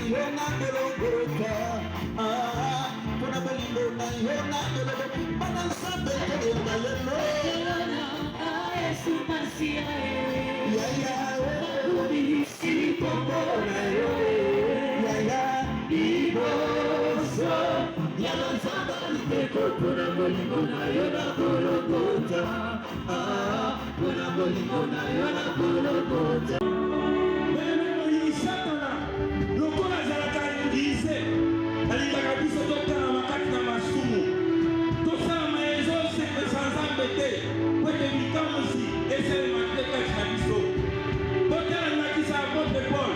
yo na gologota. Pona bolingo na yo na gologota. Bana sabe to na yelo. Yesu Masia. Ya ya. Si popo na yo. Ya ya. Iboso. Ya na samba ni ko pona bolingo na yo na gologota. Pona bolingo na yo na gologota. Lokola zalaka ndise alingaka biso tokala makati na masumu tosala maezo sepesa nzambe te po ete mikamusi esalemaki te kati na biso totala ndakisa apotre Paul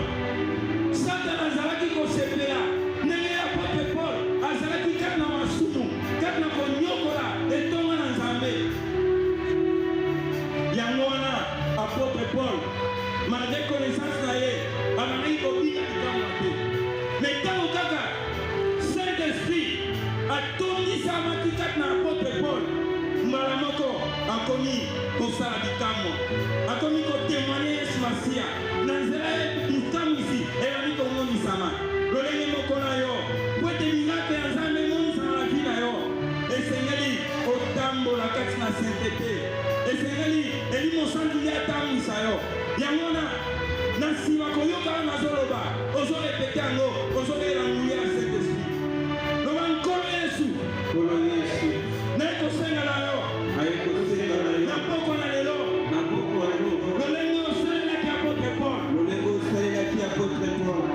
Satana azalaki kosepela ndenge ya apotre Paul azalaki kati na masumu kati na konyokola etonga na nzambe yango wana apotre Paul malgré connaissance na ye abandaki kobika likambo te mais ntango kaka Saint-Esprit atondisamaki kati na apotre Paul mbala moko akomi kosala likambo akomi kotémoigne Yesu Masia na nzela ye likamwisi ebandi komonisama lolenge moko na yo po ete miracle ya Nzambe emonisama na vi na yo esengeli otambola kati na sainteté esengeli elimo santili atambwisa yo yango na nsima koyoka wana azoloba ozorepete yango ozolela nguya ya Saint-Esprit loba nkolo Yesu naye kosenga na yo na poko na lelo lolenge osalelaki apotre Paul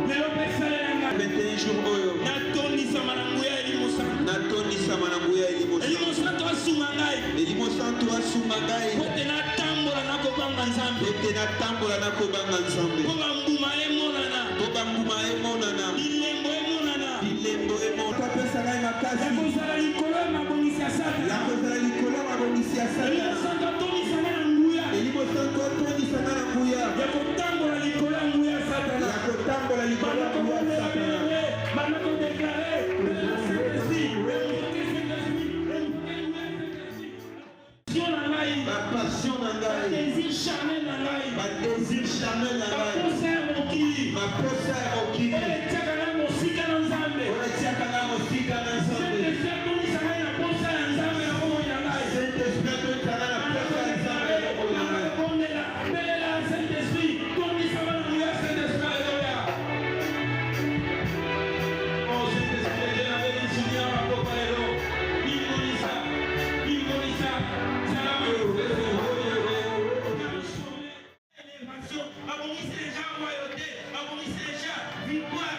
lelo mpe esalelanga natondisama na nguya elimo santo asuma ngai po ete natambola nakobanga Nzambe po bambuma emonana bilembo emonana Kapesa ngai makasi. yakozala likolo ya mabongisi ya Satana elimo santo atondisanga na nguya yakotambola likolo ya nguya ya Satana bana kodeklare passion na ngai, désir charnel na ngai, ma posa ya mokili, tiaka na mosika na Nzambe, victoire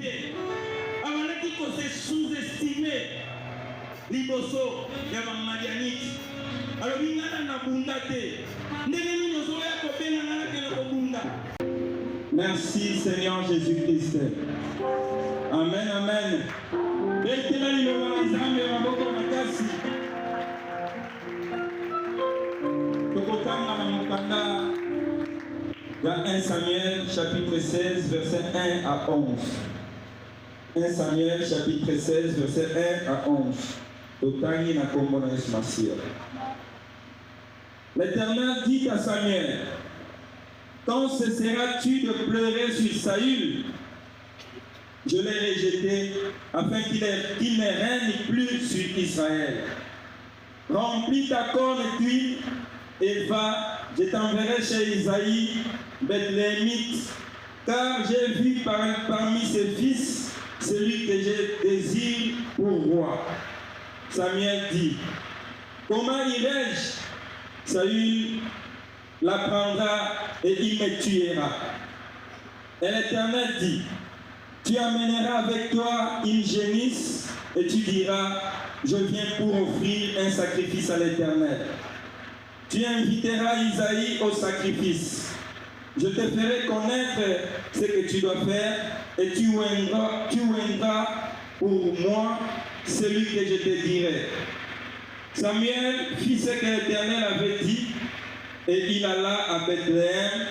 te. Amaleki qu'on s'est sous-estimé. Liboso ya Madianite. Alors bingana na bunda te. Ndenge nini ozoya kobenga ngana kele ko bunda. Merci Seigneur Jésus-Christ. Amen, amen. Betela liloba na Nzambe maboko makasi. Tokotanga na mokanda dans 1 Samuel chapitre 16 verset 1 à 11. 1 Samuel chapitre 16 verset 1 à 11. Totangi na kombo na Yesu Masiya. L'Éternel dit à Samuel: quand cesseras-tu de pleurer sur Saül? Je l'ai rejeté afin qu'il ne règne plus sur Israël. Remplis ta corne d'huile et va, je t'enverrai chez Isaïe, Bethléemite, car j'ai vu parmi ses fils celui que je désire pour roi. Samuel dit: comment irai-je? Saül l'apprendra et il me tuera. Et l'Éternel dit: tu amèneras avec toi une génisse et tu diras: je viens pour offrir un sacrifice à l'Éternel. Tu inviteras Isaïe au sacrifice. Je te ferai connaître ce que tu dois faire et tu oindras pour moi celui que je te dirai. Samuel fit ce que l'Éternel avait dit et il alla à Bethléem.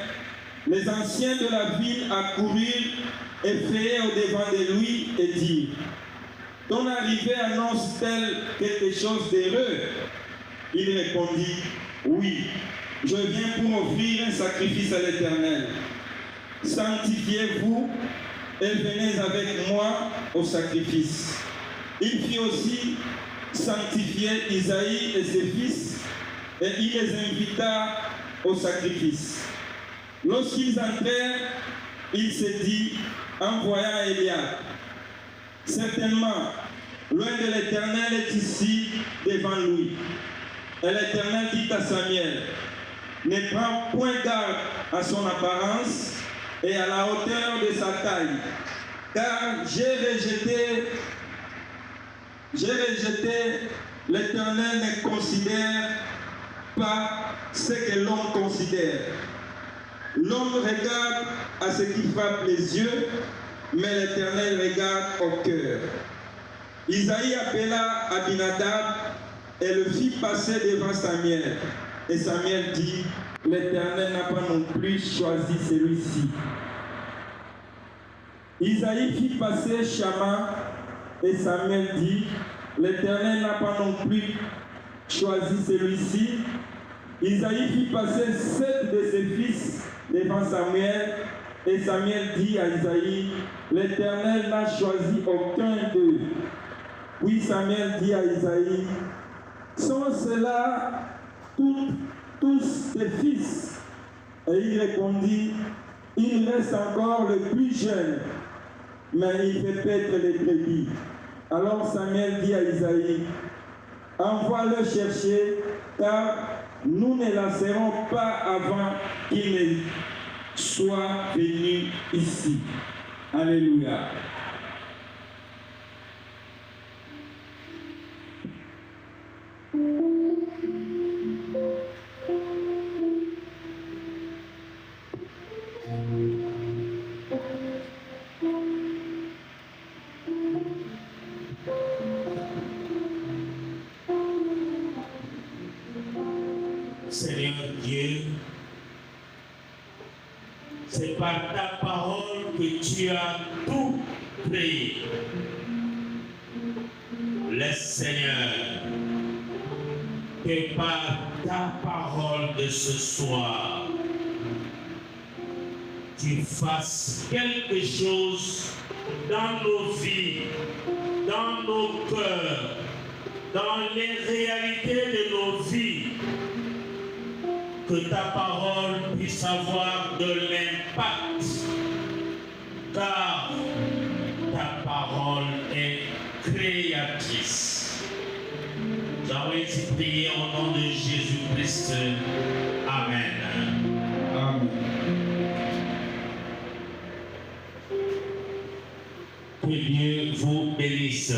Les anciens de la ville accoururent effrayés au-devant de lui et dirent: ton arrivée annonce-t-elle quelque chose d'heureux? Il répondit: oui, je viens pour offrir un sacrifice à l'Éternel. Sanctifiez-vous et venez avec moi au sacrifice. Il fit aussi sanctifier Isaïe et ses fils et il les invita au sacrifice. Lorsqu'ils entrèrent, il se dit en voyant Eliab: certainement, l'œil de l'Éternel est ici devant lui. Et l'Éternel dit à Samuel: ne prends point garde à son apparence et à la hauteur de sa taille, car j'ai rejeté, l'Éternel ne considère pas ce que l'homme considère. L'homme regarde à ce qui frappe les yeux, mais l'Éternel regarde au cœur. Isaïe appela Abinadab et le fit passer devant Samuel. Et Samuel dit: l'Éternel n'a pas non plus choisi celui-ci. Isaïe fit passer Shama et Samuel dit: l'Éternel n'a pas non plus choisi celui-ci. Isaïe fit passer 7 de ses fils devant Samuel et Samuel dit à Isaïe: l'Éternel n'a choisi aucun d'eux. Puis Samuel dit à Isaïe: sont ceux-là tous tes fils? Et il répondit: il reste encore le plus jeune, mais il fait paître les brebis. Alors Samuel dit à Isaïe: envoie-le chercher, car nous ne la serons pas avant qu'il ne soit venu ici. Alléluia. Seigneur Dieu, c'est par ta parole que tu as tout créé. Laisse, Seigneur, que par ta parole de ce soir, tu fasses quelque chose dans nos vies, dans nos cœurs, dans les réalités de nos vies. Que ta parole puisse avoir de l'impact, car ta parole est créatrice. Nous avons ainsi prié au nom de Jésus-Christ. Amen. Amen. Que Dieu vous bénisse.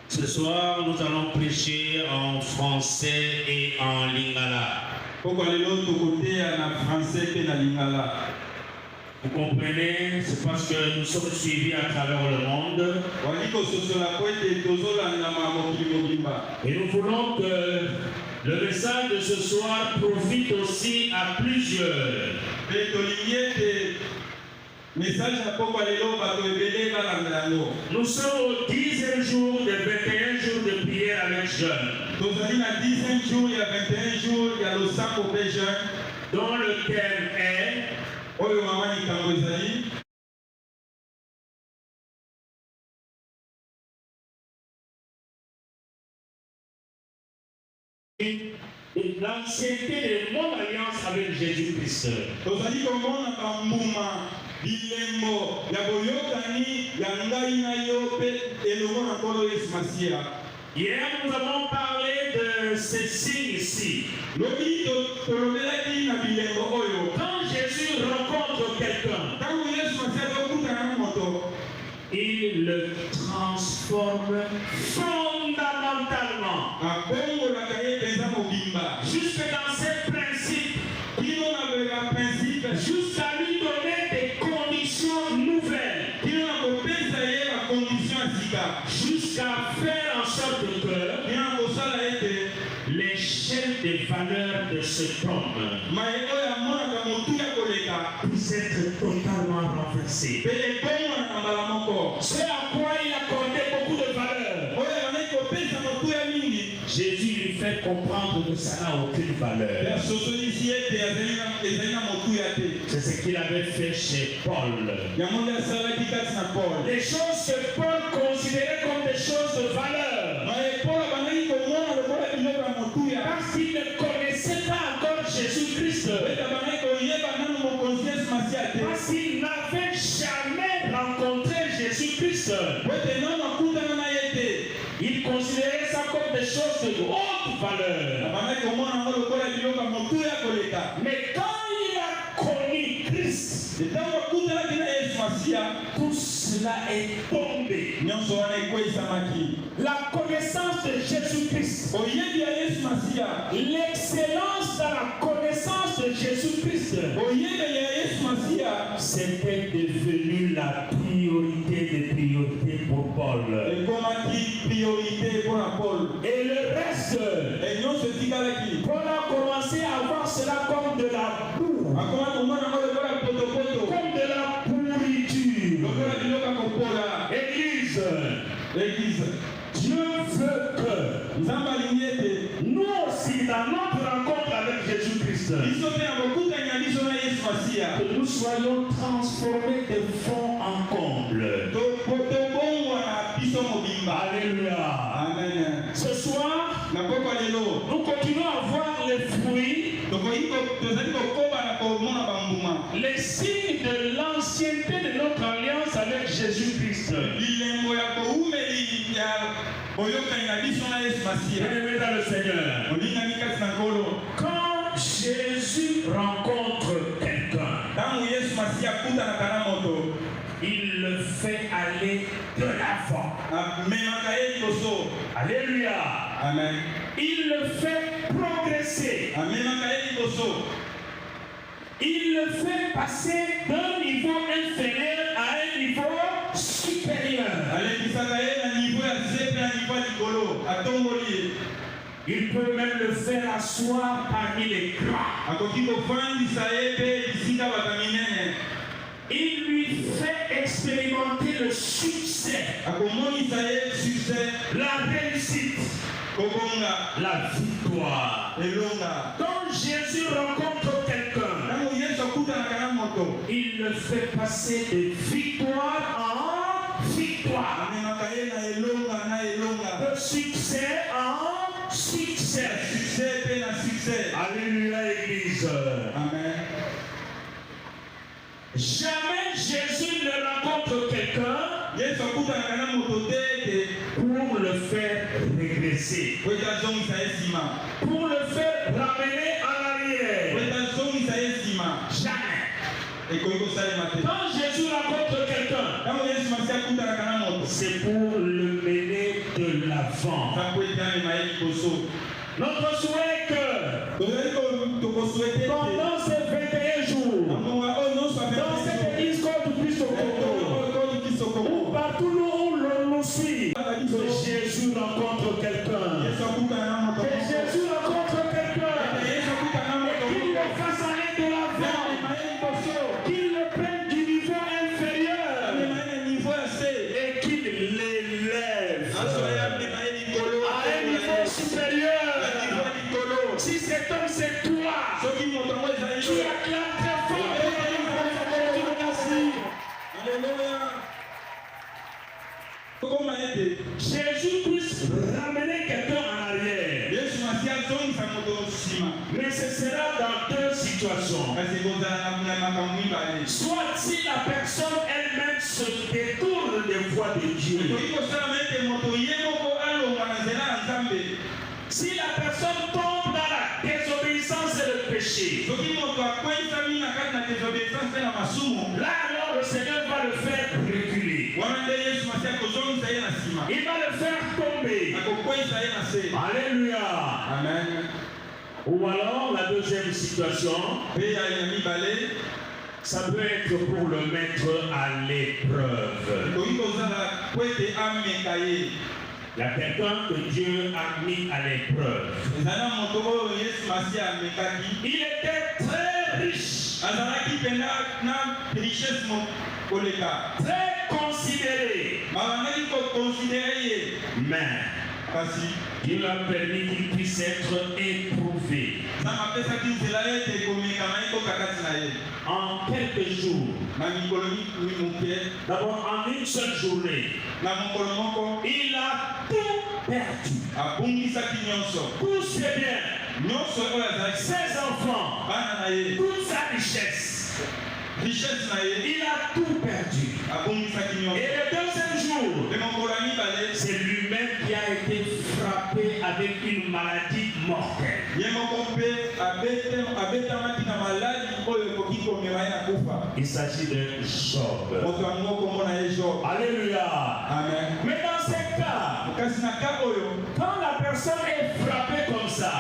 Ce soir, nous allons prêcher en français et en lingala. Vous comprenez, c'est parce que nous sommes suivis à travers le monde. Et nous voulons que le message de ce soir profite aussi à plusieurs. Nous sommes au 10e jour de 21 jours de prière avec jeunes. Dont le thème est l'ancienneté de mon alliance avec Jésus-Christ. Hier, nous avons parlé de ces signes ici. Quand Jésus rencontre quelqu'un, il le transforme fondamentalement. Jusque dans ses principes. Jusqu'à lui donner des conditions nouvelles. Jusqu'à faire en sorte que l'échelle des valeurs de cet homme puisse être totalement renversée. C'est à quoi il accordait beaucoup de valeurs. Jésus lui fait comprendre que ça n'a aucune valeur. C'est ce qu'il avait fait chez Paul. Les choses que Paul considérait comme des choses de valeur. Parce qu'il ne connaissait pas encore Jésus-Christ. Parce qu'il n'avait jamais rencontré Jésus-Christ. Il considérait ça comme des choses de haute valeur. Mais quand il a connu Christ, tout cela est tombé. La connaissance de Jésus-Christ, l'excellence dans la connaissance de Jésus-Christ, c'était devenu la priorité des priorités pour Paul. Et le reste, Paul a commencé à voir cela comme de la boue, comme de la pourriture. Église, Dieu veut que nous aussi, dans notre rencontre avec Jésus-Christ, que nous soyons transformés de fond en comble. Alléluia. Amen. Ce soir, nous continuons à voir les fruits, les signes de l'ancienneté de notre alliance avec Jésus-Christ. Bien-aimés dans le Seigneur, quand Jésus rencontre quelqu'un, il le fait aller de l'avant. Alléluia. Amen. Il le fait progresser. Il le fait passer d'un niveau inférieur à un niveau supérieur. Il peut même le faire asseoir parmi les grands. Il lui fait expérimenter le succès, la réussite, la victoire. Quand Jésus rencontre quelqu'un, il le fait passer de victoire en victoire, de succès en succès. Alléluia, Église. Amen. Jamais Jésus ne rencontre quelqu'un pour le faire régresser, pour le faire ramener en arrière. Jamais. Quand Jésus rencontre quelqu'un, c'est pour le mener de l'avant. Notre souhait est que pendant ces 21 jours, dans cette église contre Christ au Congo, ou partout où l'on nous suit, que Jésus rencontre quelqu'un. Que Jésus rencontre quelqu'un. Et qu'il le fasse aller de l'avant. Qu'il le prenne du niveau inférieur. Et qu'il l'élève à un niveau supérieur. Si cet homme c'est toi, tu acclames très fort. Jésus puisse ramener quelqu'un en arrière. Mais ce sera dans deux situations. Soit si la personne elle-même se détourne des voies de Dieu. Si la personne tombe dans la désobéissance et le péché, là alors le Seigneur va le faire reculer. Il va le faire tomber. Alléluia. Amen. Ou alors la deuxième situation, ça peut être pour le mettre à l'épreuve. Il y a quelqu'un que Dieu a mis à l'épreuve. Il était très riche, très considéré, mais Dieu a permis qu'il puisse être éprouvé. En quelques jours, d'abord en une seule journée, il a tout perdu. Tous ses biens, ses enfants, toute sa richesse. Il a tout perdu. Et le deuxième jour, c'est lui-même qui a été frappé avec une maladie mortelle. Il s'agit de Job. Alléluia. Amen. Mais dans ces cas, quand la personne est frappée comme ça,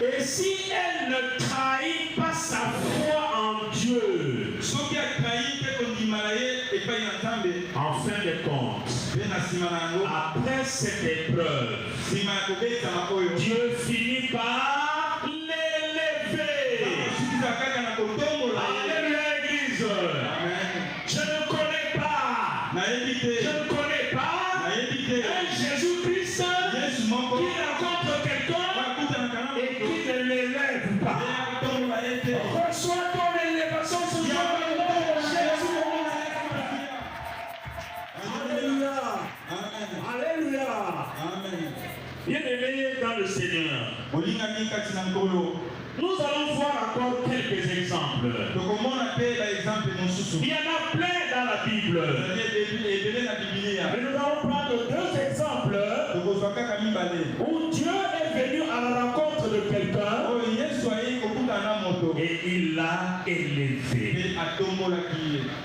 et si elle ne trahit pas sa foi en Dieu, en fin de compte, après cette épreuve, Dieu finit par l'élever. Alléluia, Église. Je ne connais pas un Jésus-Christ qui rencontre quelqu'un et qui ne l'élève pas. Reçois ton élévation ce jour au nom de Jésus. Alléluia. Alléluia. Bien-aimés dans le Seigneur, nous allons voir encore quelques exemples. Il y en a plein dans la Bible. Mais nous allons prendre deux exemples où Dieu est venu à la rencontre de quelqu'un et il l'a élevé.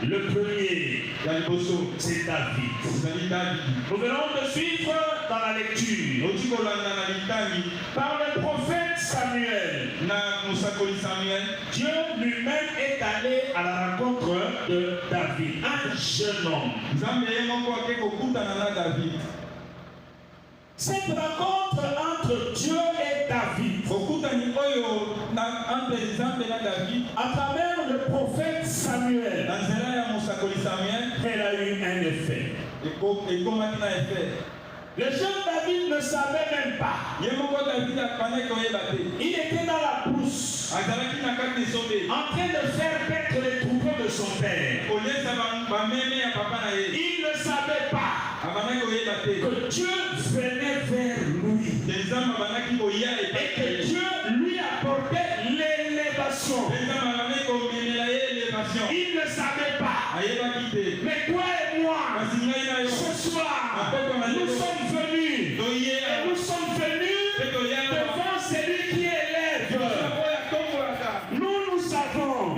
Le premier, c'est David. Nous venons de suivre dans la lecture par le prophète Samuel. Dieu lui-même est allé à la rencontre de David, un jeune homme. Cette rencontre entre Dieu et David, à travers le prophète Samuel, elle a eu un effet. Le jeune David ne savait même pas. Il était dans la brousse, en train de faire paître les troupeaux de son père. Il ne savait pas que Dieu venait vers lui et que Dieu lui apportait l'élévation. Il ne savait pas. Mais toi et moi, ce soir, nous sommes venus et nous sommes venus devant celui qui élève. Nous savons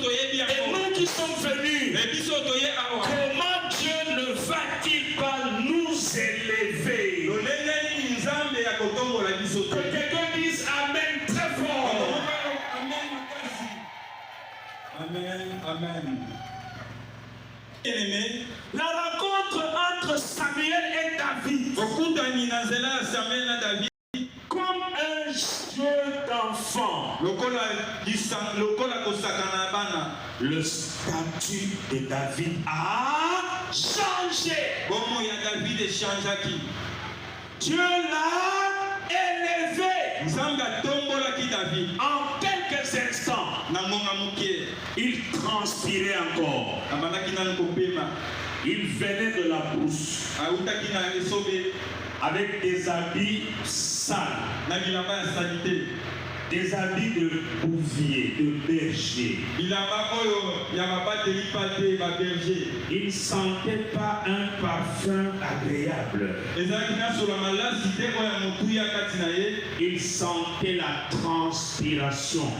Et nous qui sommes venus, comment Dieu ne va-t-il pas nous élever? Que quelqu'un dise Amen très fort. Amen, amen. Bien-aimé, la rencontre entre Samuel et David, comme un jeu d'enfant, le statut de David a changé. Dieu l'a élevé. En quelques instants, il transpirait encore. Il venait de la brousse avec des habits sales, des habits de bouvier, de berger. Il ne sentait pas un parfum agréable. Il sentait la transpiration.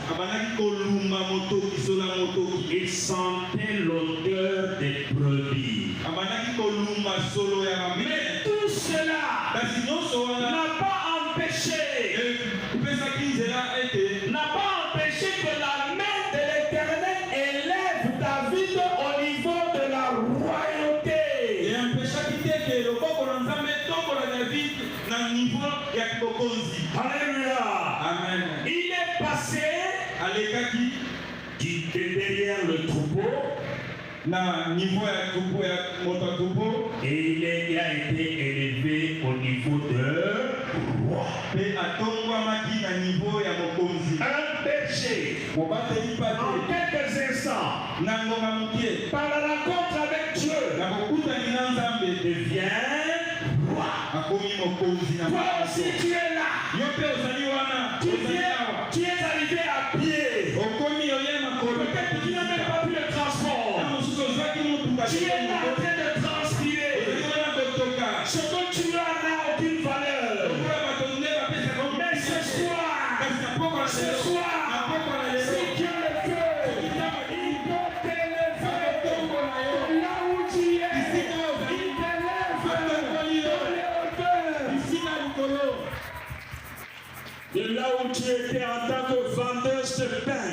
Il sentait l'odeur des brebis. Mais tout cela n'a pas empêché que la main de l'Éternel élève David au niveau de la royauté. Alléluia. Amen. Il est passé derrière le troupeau. Et il a été élevé au niveau de roi. Un berger, en quelques instants, par la rencontre avec Dieu, devient roi. Toi aussi tu es là. Tu es arrivé à pied. Peut-être que tu n'as même pas pu le transport. Tu es là en train de transpirer. Ce que tu as n'a aucune valeur. Mais ce soir, si Dieu le veut, il peut t'élever là où tu es. Il t'élève dans les hauteurs. De là où tu étais en tant que vendeuse de pain,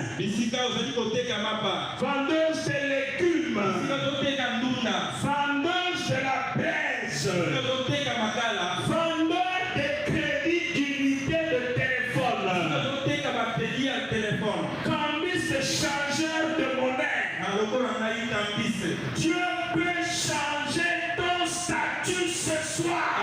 vendeuse de légumes, vendeuse de la braise, vendeur de crédits d'unité de téléphone, cambiste de changeur de monnaie. Dieu peut changer ton statut ce soir.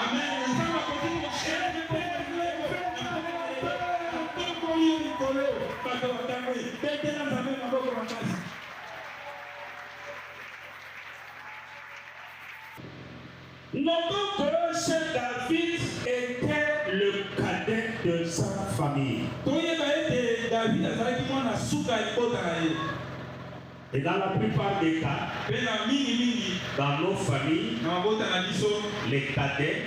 Notons que ce David était le cadet de sa famille. Et dans la plupart des cas, dans nos familles, les cadets,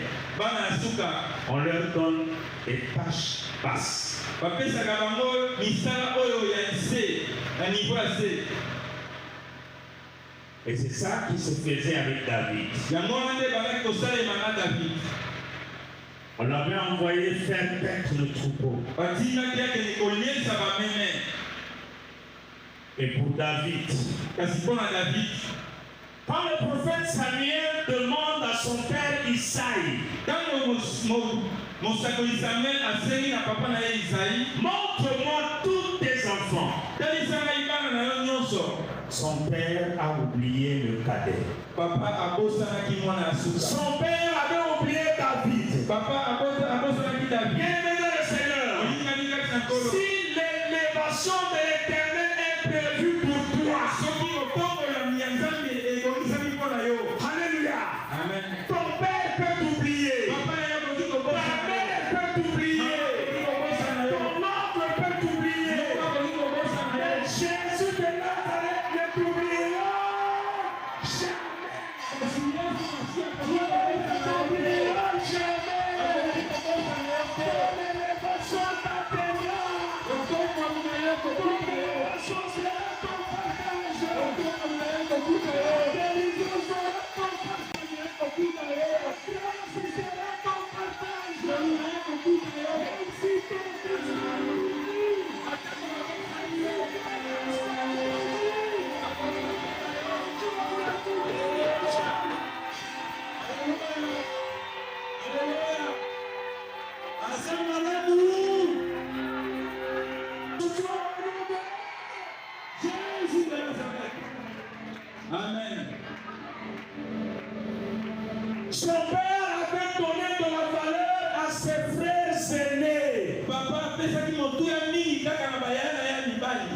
on leur donne des tâches basses. Et c'est ça qui se faisait avec David. On l'avait envoyé faire paître le troupeau. Et pour David, quand le prophète Samuel demande à son père Isaïe, montre-moi tous tes enfants. Son père a oublié le cadet. Son père avait oublié David. Bien-aimé dans le Seigneur, si l'élévation de l'Éternel est prévue pour toi, alléluia, ton père peut t'oublier, ta mère peut t'oublier, ton oncle peut t'oublier, mais Jésus de Nazareth ne t'oubliera jamais. Ton élévation t'atteindra. Amen. Son père avait donné de la valeur à ses frères aînés. Papa, pesa qui montou ya mingi kaka na bayana ya mibali.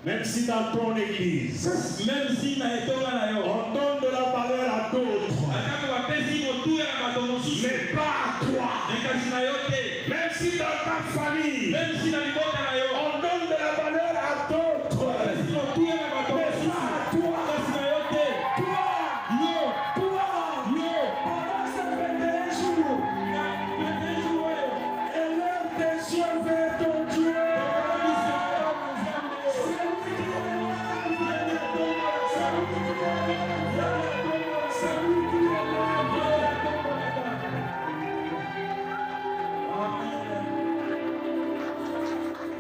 Même si dans ton église, Même si na etonga na yo. on donne de la valeur à d'autres, Atako ba pesi montou ya bato mosusu. mais pas à toi. Nekasi na yo te. Même si dans ta famille, Même si na libota na yo. on donne de la valeur à d'autres, Pesi montou ya bato mais mosusu. pas à toi. Kasi na yo te. Toi, Yo. toi, Yo. pendant ces 21 jours, élève tes yeux vers ton Dieu.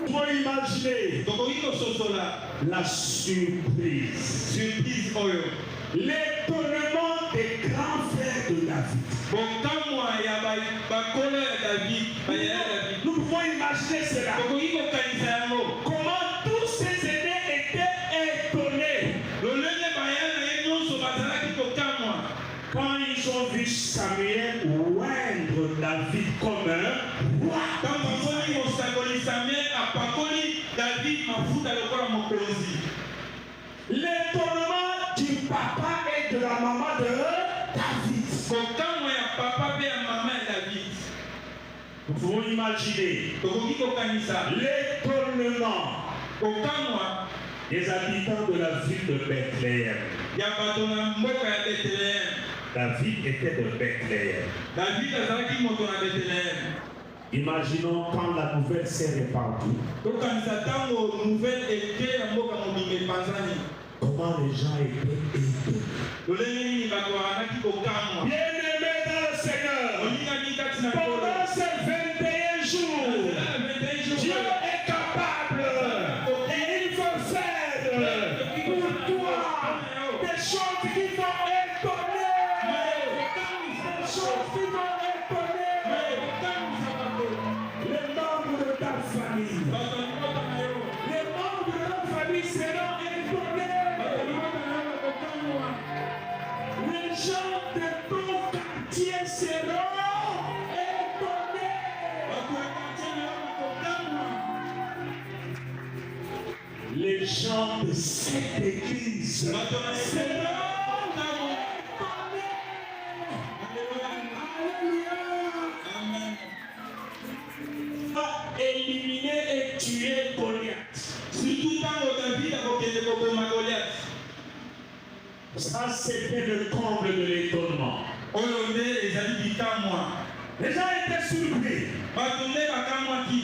Faut imaginer Tokoki kososola. la surprise, Surprise oyo. l'étonnement des grands frères de David. Bokamwa ya bakolo ya David. Bayaya ya David. Nous pouvons imaginer cela. Tokoki kokanisa yango. Comment tous ces aînés étaient étonnés Lolenge bayana ye nyonso bazalaki kokamwa. quand ils ont vu Samuel oindre David comme un roi. Quand bamoni mosakoli Samuel apakoli David mafuta lokola mokonzi. L'étonnement du papa et de la maman de David. Kokamwa ya papa pe ya mama ya David. Nous pouvons imaginer Tokoki kokanisa. l'étonnement Kokamwa des habitants de la ville de Bethléem. ya bato na mboka ya Bethlehem. David était de Bethléem. David azalaki moto na Bethlehem. Imaginons quand la nouvelle s'est répandue, Tokanisa ntango nouvelle ete ya mboka mobimba epanzani. comment les gens étaient étonnés. Lolenge nini bato bazalaki kokamwa. Bien-aimés dans le Seigneur, Olingaki kati na kolo. pendant ces 21 jours, Dieu est capable et il veut faire pour toi des choses qui vont étonner. Des choses qui vont étonner les membres de ta famille. Les membres de ta famille seront étonnés. Les gens de ton quartier seront étonnés. Les gens de cette église seront étonnés. Alléluia. Éliminer et tuer Goliath. Surtout ntango David akokende koboma Goliath. Ça, c'était le comble de l'étonnement. Oyo nde ezali bikamwa. Les gens étaient surpris. Bato nde bakamwaki.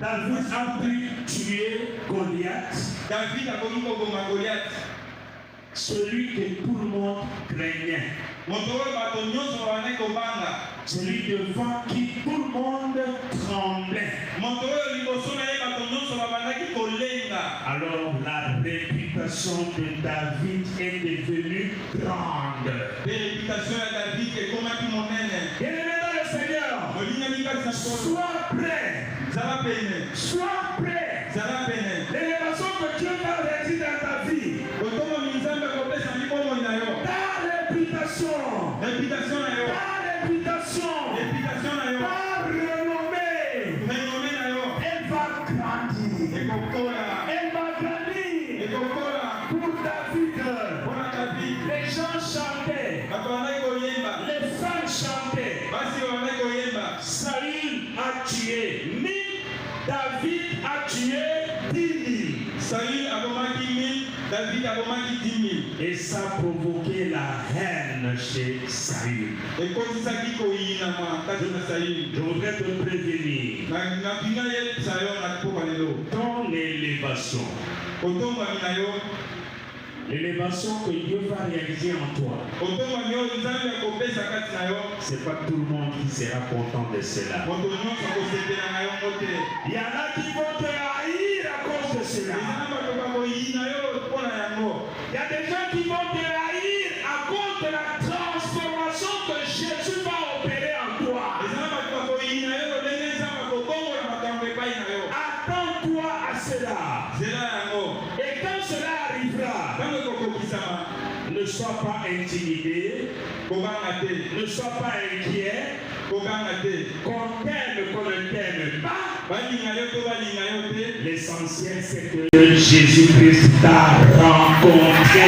David a pu tuer Goliath, David akoki koboma Goliath. celui que tout le monde craignait, Moto oyo bato nyonso babandaki kobanga. celui devant qui tout le monde tremblait. Moto oyo liboso na ye bato nyonso babandaki kolenga. Alors la réputation de David est devenue grande. Mpe réputation ya David ekomaki monene. Bien-aimé dans le Seigneur, Olingaki kati na kolo. sois prêt, Zala pene. sois prêt. Zala pene. L'élévation que Dieu va réaliser dans ta vie, Otomomi Nzambe akopesa libomoi na yo. ta réputation, Réputation na yo. ta réputation, Réputation na yo. ta renommée, Renommée na yo. elle va grandir. Ekokola. Elle va grandir. Ekokola. Pour David, Mpona David. les gens chantaient, Bato bandaki koyemba. les femmes chantaient. Basi bandaki koyemba. Saül a tué 1000, David a tué 10 000. Saül abomaki 1000, David abomaki 10 000. Et ça a provoqué la haine chez Saül. Ekotisaki koyinama kati na Saül. Je voudrais te prévenir, Napinga yebisa yo na mpoka lelo. ton élévation, Otombami na yo. l'élévation que Dieu va réaliser en toi, Otombami oyo Nzambe akopesa kati na yo. c'est pas tout le monde qui sera content de cela. Moto nyonso akosepela na yo ngo te. Il y en a qui vont te haïr à cause de cela. Ezana bato bakoyina yo mpona yango. Il y a des gens qui vont te haïr à cause de la transformation que Jésus va opérer en toi. Ezana bato bakoyina yo ndenge Nzambe akobongola makambo epai na yo. Attends-toi à cela. Zela yango. Et quand ce sois pas intimidé. Ne sois pas inquiet. Qu'on t'aime, qu'on ne t'aime pas. L'essentiel, c'est que Jésus-Christ t'a rencontré.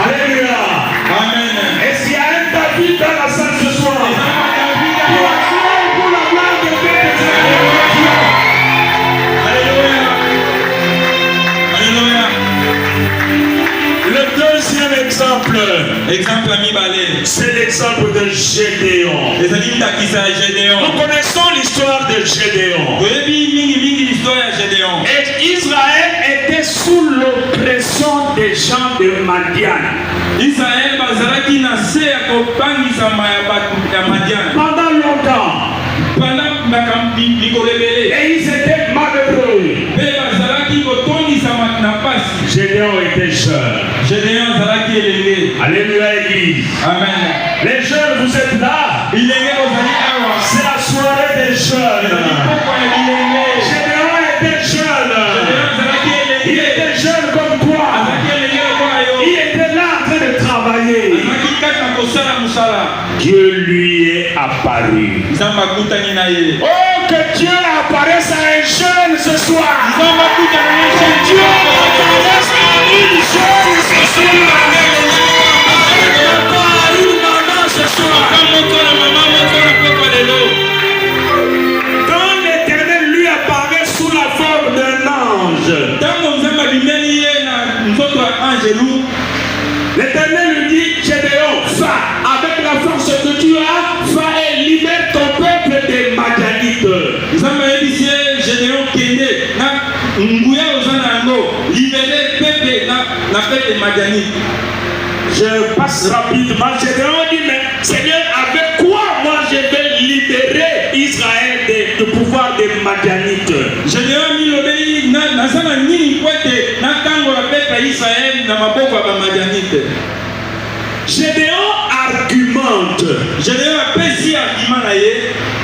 Alléluia. Amen. Est-ce qu'il y a un David dans la salle ce soir? Pour la gloire de Dieu. Alléluia. Alléluia. Le deuxième exemple, c'est l'exemple de Gédéon. Nous connaissons l'histoire de Gédéon. Et Israël était sous l'oppression des gens de Madian. Pendant longtemps. Et ils étaient malheureux. Gédéon était jeune. Alléluia, église. Amen. Les jeunes, vous êtes là. C'est la soirée des jeunes. Gédéon était jeune. Il était jeune comme toi. Il était là en train de travailler. Dieu lui est apparu. Oh, que Dieu apparaisse à un jeune ce soir. Que Dieu apparaisse à une jeune ce soir. À une maman ce soir. Quand l'Éternel lui apparaît sous la forme d'un ange, l'Éternel lui dit, Gédéon, va avec la force que tu as, va et libère ton peuple des Madianites. Je passe rapidement. Gédéon dit, mais Seigneur, avec quoi moi je vais libérer Israël du pouvoir des Madianites? Gédéon argumente.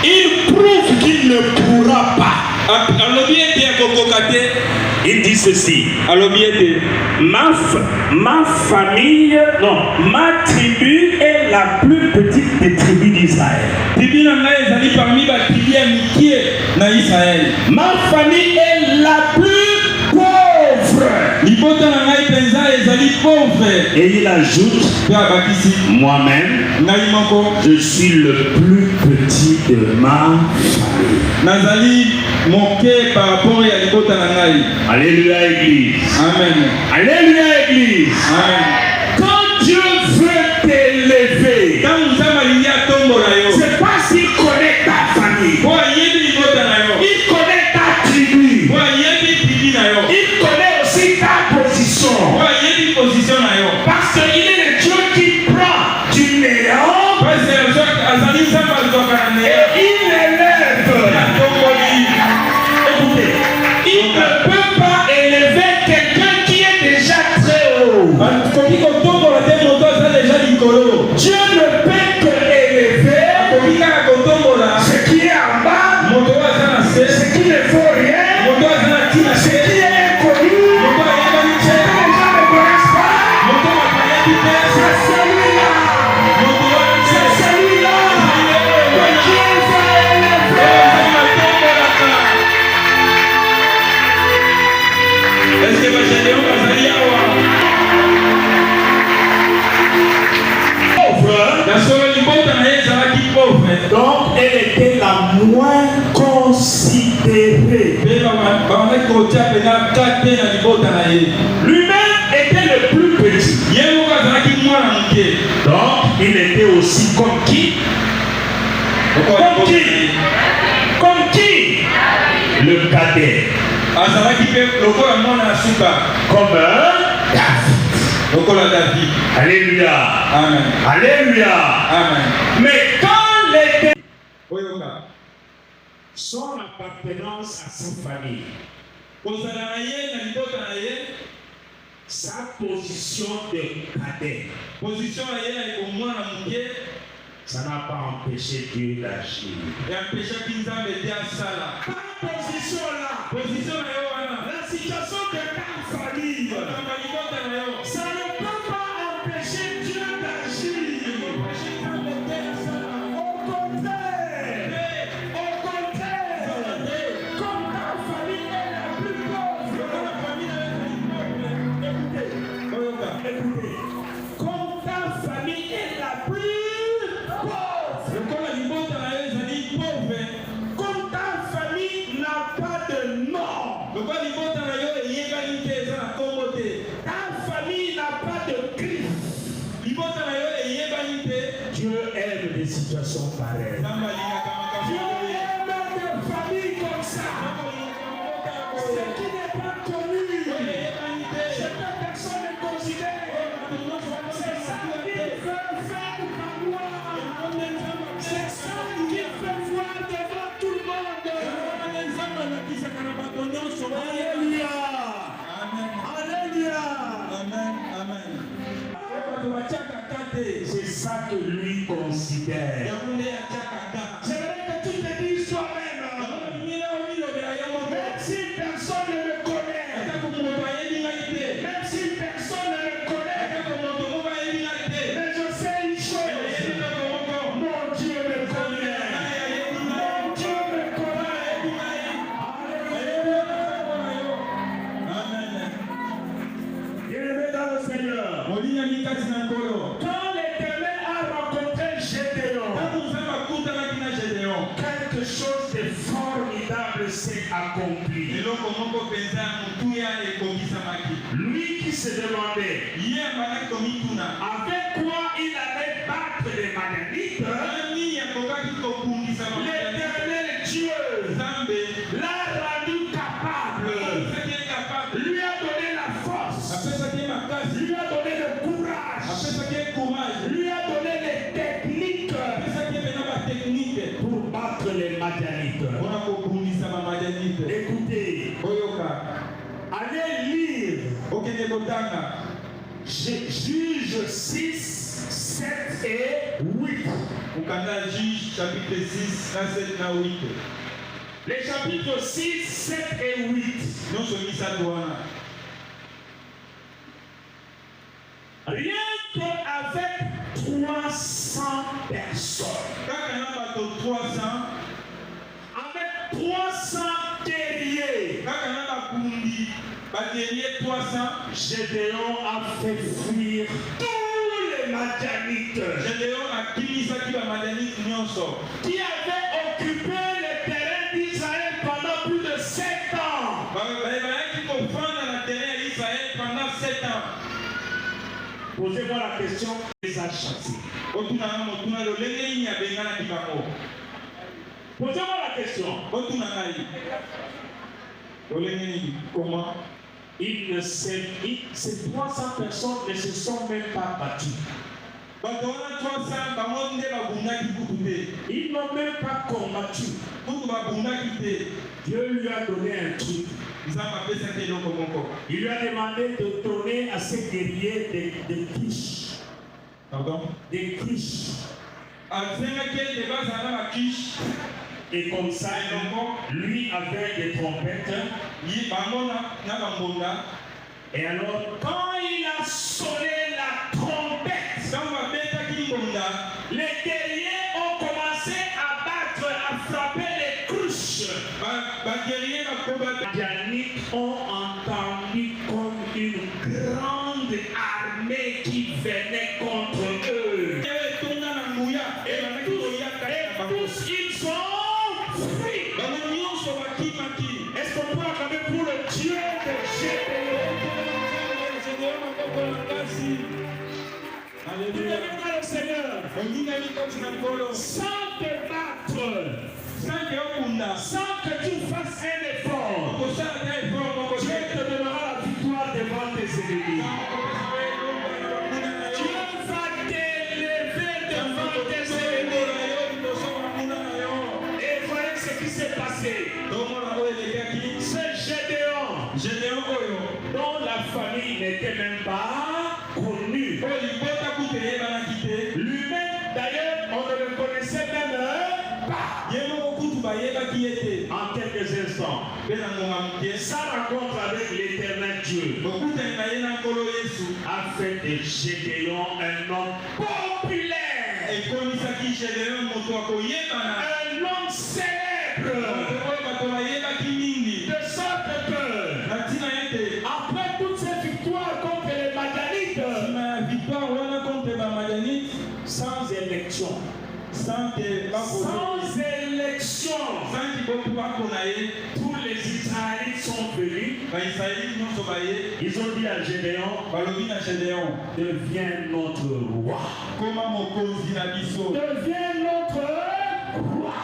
Il prouve qu'il ne pourra pas. Il dit ceci. Ma famille, non, ma tribu est la plus petite des tribus d'Israël. Ma famille est la plus pauvre. Et il ajoute, moi-même, je suis le plus petit de ma famille. Alléluia, église. Amen. Alléluia, église. Amen. Quand Dieu veut t'élever, c'est pas s'il connaît ta famille. Il connaît ta tribu. Il connaît aussi ta position. Parce qu'il est le Dieu qui prend du néant et il élève. Écoutez, il ne peut pas élever quelqu'un qui est déjà très haut. Dieu ne peut que élever ce qui est en bas, ce qui ne faut rien, ce qui est inconnu, ce que les gens ne connaissent pas. C'est celui-là. C'est celui-là que Dieu va élever. Donc elle était la moins considérée. Lui-même était le plus petit. Donc il était aussi comme qui? Comme qui? Comme qui? Le cadet. Comme David. Alléluia. Amen. Alléluia. Amen. Mais quand les son appartenance à sa famille, sa position de cadet, ça n'a pas empêché Dieu d'agir. Pas position là. La situation de ta ça que lui considère. J'aimerais que tu te dises toi-même, même si personne ne me connaît, même si personne ne me connaît, mais je sais une chose, mon Dieu me connaît. Mon Dieu me connaît. Bien-aimé dans le Seigneur, quand l'Éternel a rencontré Gédéon, quelque chose de formidable s'est accompli. Lui qui se demandait avec quoi il allait battre les Madianites, l'Éternel Dieu l'a rendu capable, lui a donné la force, lui a donné le courage, lui a donné les techniques pour battre les Madianites. Écoutez, allez lire Juge 6, 7 et 8. Juge chapitre 6, 7 à 8. Les chapitres 6, 7 et 8. Non, celui ça doit. Rien qu'avec 300 personnes. Avec 300 guerriers. Gédéon a fait fuir tous les Madianites qui avaient occupé le terrain d'Israël pendant plus de 7 ans. Posez-moi la question, les a chassés. Posez-moi la question. Comment? Ces 300 personnes ne se sont même pas battues. Ils n'ont même pas combattu. Dieu lui a donné un truc. Il lui a demandé de donner à ses guerriers des quiches. Pardon? Des quiches. Et comme ça, lui avait des trompettes. Et alors, quand il a sonné la trompette, les guerriers ont commencé à battre, à frapper les cruches. Les Madianites ont entendu comme une grande armée qui venait contre eux. Et tous ils sont fuis. Est-ce qu'on peut acclamer pour le Dieu de Gédéon? Alléluia. Le Seigneur, sans te battre, sans que tu fasses un effort, Dieu te donnera la victoire devant tes ennemis. Dieu va t'élever devant tes ennemis. Et voyez ce qui s'est passé. C'est Gédéon, dont la famille n'était même pas connue. Lui-même, d'ailleurs, on ne le connaissait même pas. En quelques instants, sa rencontre avec l'éternel Dieu a fait de Gédéon un homme populaire, un homme célèbre, de sorte que après toutes ces victoires contre les Madianites, sans élection, tous les Israélites sont venus. Ils ont dit à Gédéon, deviens notre roi. Deviens notre roi.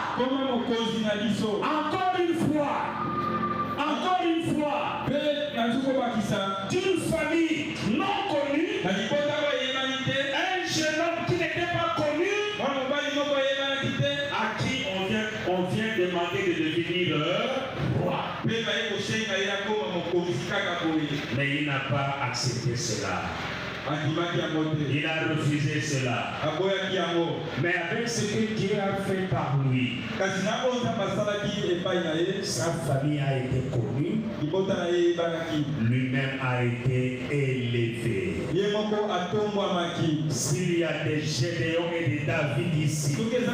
Encore une fois, d'une famille non connue, un jeune homme qui n'était pas connu, à qui on vient demander de devenir roi. Mais il n'a pas accepté cela. Il a refusé cela. Mais avec ce que Dieu a fait par lui, sa famille a été connue, lui-même a été élevé. S'il y a des Gédéons et des David ici, mais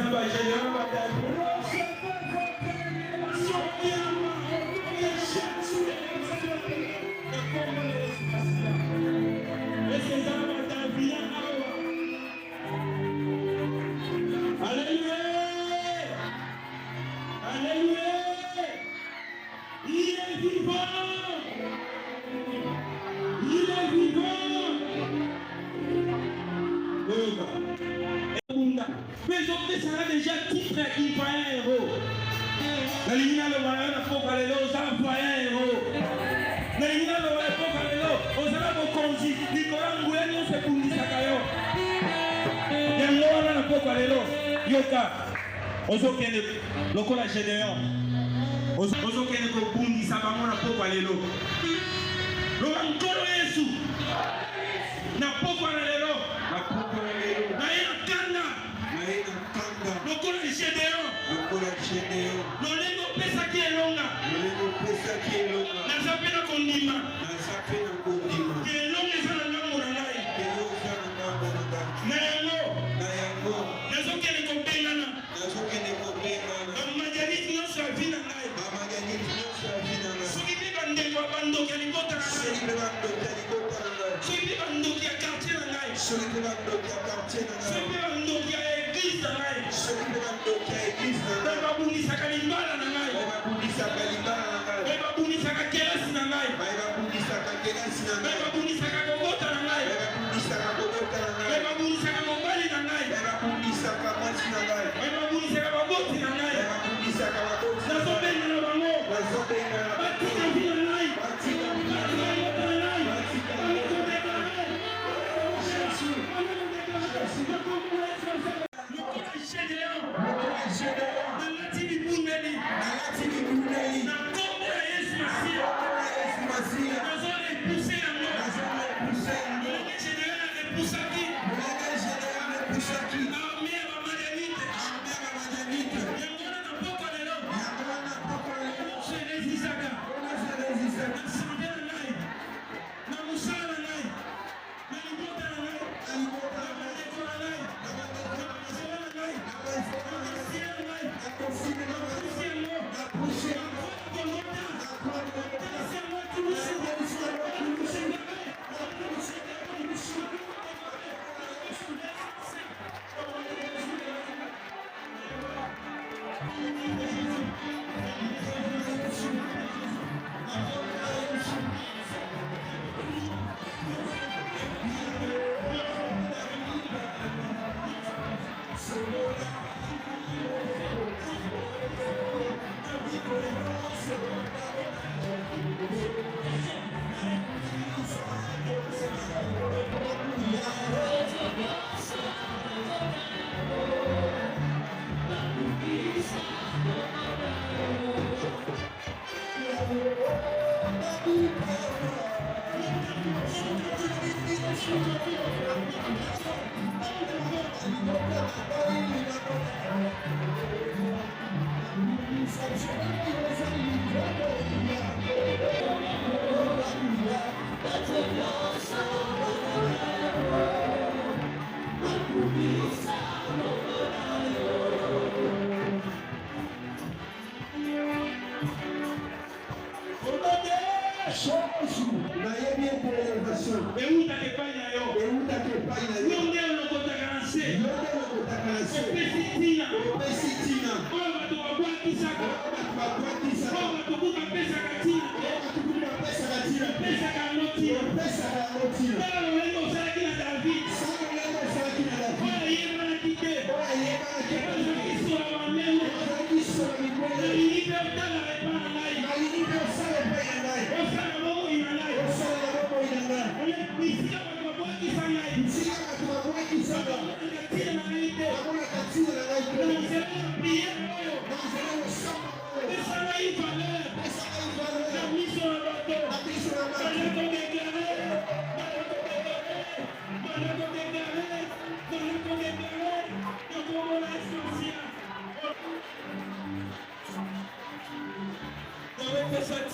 ça a déjà titre il va un héros. La ligne le voyant à faux calélo, ça va un héros. La ligne le voyant à faux calélo, on s'en va conduire. Nicolas Ngoué, c'est pour Nisakayo. Yango à faux calélo, Yoka. Ozokene, lokola Gédéon. Ozokene ko bundi sabamo na faux calélo. Lokangolo Yesu. Na faux calélo. Na faux calélo. Na yakanda. Lokola Gédéon. Lolengo pesa ki elonga. Nazapena kondima. Elonga ezana ngambo na ngai. Na yango. Nazokende kobengana. Bamajalithi nyonso ya vi na ngai. Soki mpe bandeko ya bandoki ya libota na ngai. Soki mpe bandoki ya quartier na ngai. Soki mpe bandoki ya église na ngai. Bababungisaka limbala na ngai. Bababungisaka kelasi na ngai. Bababungisaka kobota na ngai. Bababungisaka mobali na ngai. Bababungisaka baboti na ngai. Nazobenga na bango. Batika vi na ngai. Batika mobota na ngai. Batikobeka na ngai.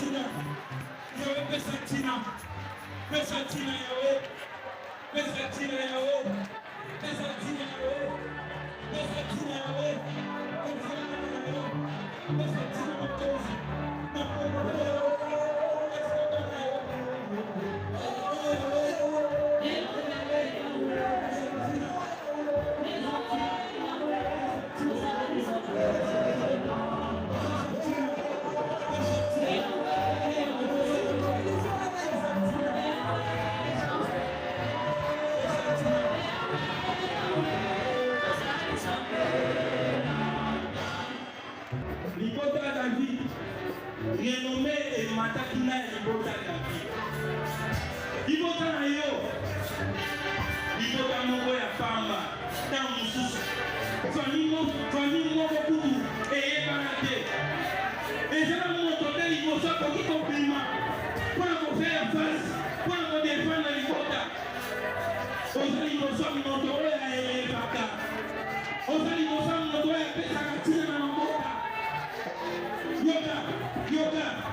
tina. Yawe pesa tina. Pesa tina yawe. Pesa tina yawe. Pesa tina yawe. Pesa tina yawe. Pesa tina makozi. Libota David, renommé et matakina Libota David. Libota na yo, Libota moko ya pamba, ta mususu. Famille moko kutu, eye banate. Ezala moto te liboso koki kopima, pona ko faire face, pona ko défendre Libota. Oza liboso moto oyo ya elevaka. Oza liboso moto oyo ya pesaka tina na mabota. Yoga, yoga.